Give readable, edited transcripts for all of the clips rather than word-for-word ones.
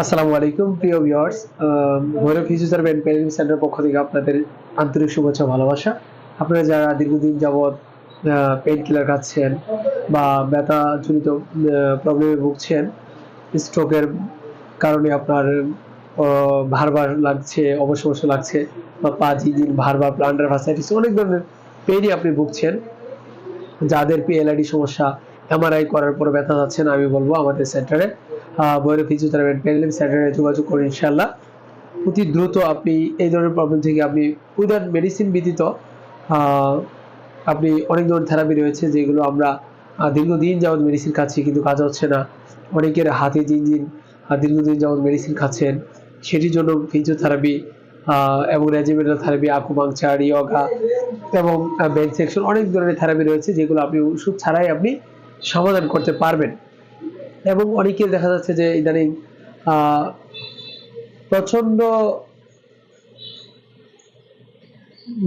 আসসালামু আলাইকুম প্রিয় viewers. Bhairab physiotherapy and pain centre পক্ষ থেকে আপনাদের আন্তরিক শুভেচ্ছা ভালোবাসা। আপনারা যারা দীর্ঘদিন যাবৎ পেইন কিলার খাচ্ছেন বা ব্যথাজনিত প্রবলেমে ভুগছেন, স্ট্রোকের কারণে আপনার ভার লাগছে, অবশ লাগছে বা পা ঝিনঝিন ভার প্লান্টার ফাসাইটিস অনেক ধরনের পেইনই আপনি ভুগছেন। যাদের পিএলআইডি সমস্যা, এমআরআই করার পরে ব্যথা যাচ্ছে না, আমি বলবো আমাদের সেন্টারে ভৈরব ফিজিওথেরাপি এন্ড পেইন সেন্টারে যোগাযোগ করুন ইনশাআল্লাহ। অতি দ্রুত আপনি এই ধরনের প্রবলেম থেকে আপনি উইদাউট মেডিসিন ব্যতীত আপনি অনেক ধরনের থেরাপি রয়েছে যেগুলো আমরা দীর্ঘদিন যাবৎ মেডিসিন খাচ্ছি কিন্তু কাজ হচ্ছে না। অনেকের হাতে জিনজিন দীর্ঘদিন যাবৎ মেডিসিন খাচ্ছেন, সেটির জন্য ফিজিওথেরাপি এবং রেজিমেন্টাল থেরাপি, আকুপাংচার, ইয়োগা এবং বেড সেকশন অনেক ধরনের থেরাপি রয়েছে যেগুলো আপনি ওষুধ ছাড়াই আপনি সমাধান করতে পারবেন। এবং অনেকের দেখা যাচ্ছে যে ইদানিং প্রচন্ড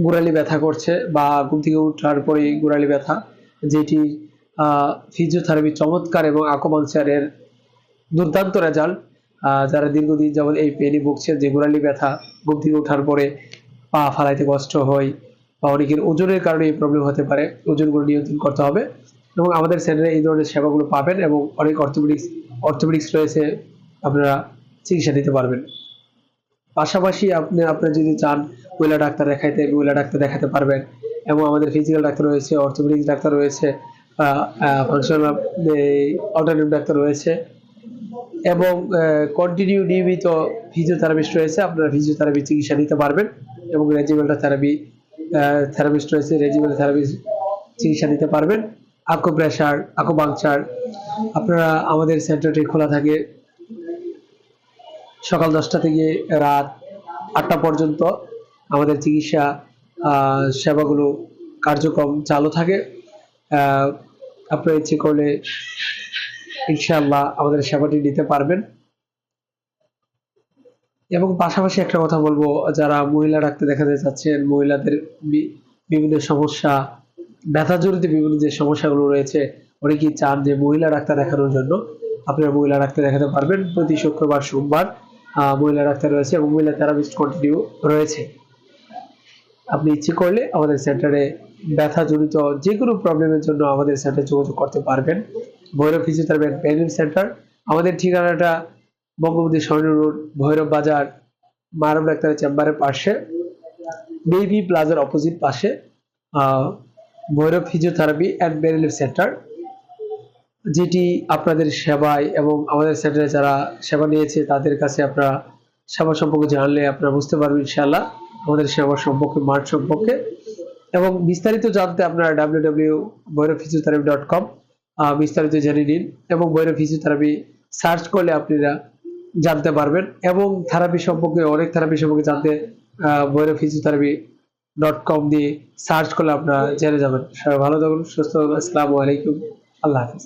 গোড়ালি ব্যথা করছে বা ঘুম থেকে ওঠার পরে গোড়ালি ব্যথা, যেটি ফিজিওথেরাপি চমৎকার এবং আকুপাংচারের দুর্দান্ত রেজাল্ট। যারা দীর্ঘদিন যাবৎ এই পেনে ভুগছেন, যে গোড়ালি ব্যথা, ঘুম থেকে ওঠার পরে পা ফালাইতে কষ্ট হয় বা অনেকের ওজনের কারণে এই প্রবলেম হতে পারে, ওজনগুলো নিয়ন্ত্রণ করতে হবে এবং আমাদের সেন্টারে এই ধরনের সেবাগুলো পাবেন এবং অনেক অর্থোপেডিক্স রয়েছে, আপনারা চিকিৎসা নিতে পারবেন। পাশাপাশি আপনারা যদি চান মহিলা ডাক্তার দেখাইতে, মহিলা ডাক্তার দেখাতে পারবেন এবং আমাদের ফিজিক্যাল ডাক্তার রয়েছে, অর্থোপেডিক্স ডাক্তার রয়েছে, ফাংশনাল অল্টারনেটিভ ডাক্তার রয়েছে এবং কন্টিনিউ নিয়মিত ফিজিওথেরাপিস্ট রয়েছে, আপনারা ফিজিওথেরাপি চিকিৎসা নিতে পারবেন এবং রেজিমেন্টাল থেরাপিস্ট রয়েছে, রেজিমেন্টাল থেরাপি চিকিৎসা নিতে পারবেন। আকুপ্রেশার, আকুপাংচার, আপনারা আমাদের সেন্টারটি খোলা থাকে সকাল 10টা থেকে রাত 8টা পর্যন্ত। আমাদের চিকিৎসা সেবাগুলো কার্যক্রম চালু থাকে। আপনারা ইচ্ছে করলে ইনশাআল্লাহ আমাদের সেবাটি নিতে পারবেন। এবং পাশাপাশি একটা কথা বলবো, যারা মহিলা ডাক্তার দেখাতে চাচ্ছেন, মহিলাদের বিভিন্ন সমস্যা, ব্যথা জড়িত বিভিন্ন যে সমস্যাগুলো রয়েছে, অনেকেই চান যে মহিলা ডাক্তার দেখানোর জন্য, আপনারা মহিলা ডাক্তার দেখাতে পারবেন। প্রতি শুক্রবার সোমবার মহিলা ডাক্তার রয়েছে এবং মহিলা থেরাপিস্ট কন্টিনিউ রয়েছে। আপনি ইচ্ছে করলে আমাদের সেন্টারে ব্যথা জড়িত যে কোনো প্রবলেমের জন্য আমাদের সেন্টারে যোগাযোগ করতে পারবেন। Bhairab physiotherapy and pain centre, আমাদের ঠিকানাটা বঙ্গবন্ধু স্বর্ণ রোড, ভৈরব বাজার, মানব ডাক্তারের চেম্বারের পাশে, বেবি প্লাজার অপোজিট পাশে Bhairab physiotherapy and pain centre, যেটি আপনাদের সেবায় এবং আমাদের সেন্টারে যারা সেবা নিয়েছে তাদের কাছে আপনারা সেবা সম্পর্কে জানলে আপনারা বুঝতে পারবেন ইনশাআল্লাহ আমাদের সেবা সম্পর্কে, মান সম্পর্কে। এবং বিস্তারিত জানতে আপনারা www.bhairavphysiotherapy.com বিস্তারিত জেনে নিন এবং ভৈরব ফিজিওথেরাপি সার্চ করলে আপনারা জানতে পারবেন এবং থেরাপি সম্পর্কে, অনেক থেরাপি সম্পর্কে জানতে bhairavphysiotherapy.com দিয়ে সার্চ করলে আপনারা জেনে যাবেন। সবাই ভালো থাকুন, সুস্থ থাকুন। আসসালামু আলাইকুম, আল্লাহ হাফেজ।